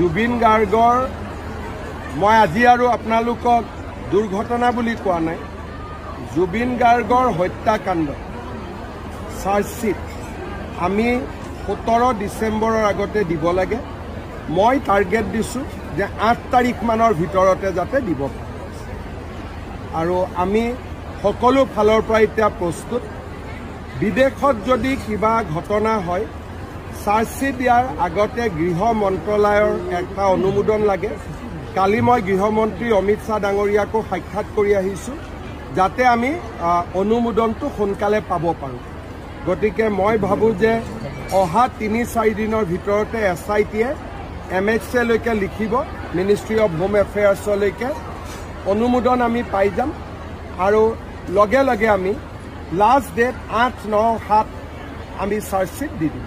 জুবিন গাৰ্গৰ মই আজি আৰু আপোনালোকক দুৰ্ঘটনা বুলি কোৱা নাই জুবিন গাৰ্গৰ হত্যাকাণ্ড চাৰ্জশ্বিট আমি 17 ডিচেম্বৰৰ আগতে দিব লাগে মই টাৰ্গেট দিছোঁ যে 8 তাৰিখ মানৰ ভিতৰতে যাতে দিব পাৰে আৰু আমি সকলো ফালৰ পৰা এতিয়া প্ৰস্তুত বিদেশত যদি কিবা ঘটনা হয় চাৰ্জশ্বিট দিয়াৰ আগতে গৃহ মন্ত্ৰালয়ৰ এটা অনুমোদন লাগে কালি মই গৃহমন্ত্ৰী অমিত শাহ ডাঙৰীয়াকো সাক্ষাৎ কৰি আহিছোঁ যাতে আমি অনুমোদনটো সোনকালে পাব পাৰোঁ গতিকে মই ভাবোঁ যে অহা 3-4 দিনৰ ভিতৰতে SITয়ে MHA লৈকে লিখিব মিনিষ্ট্ৰী অফ হোম এফেয়াৰ্ছলৈকে অনুমোদন আমি পাই যাম আৰু লগে লগে আমি লাষ্ট ডেট 8-9-7 আমি চাৰ্জশ্বিট দি দিম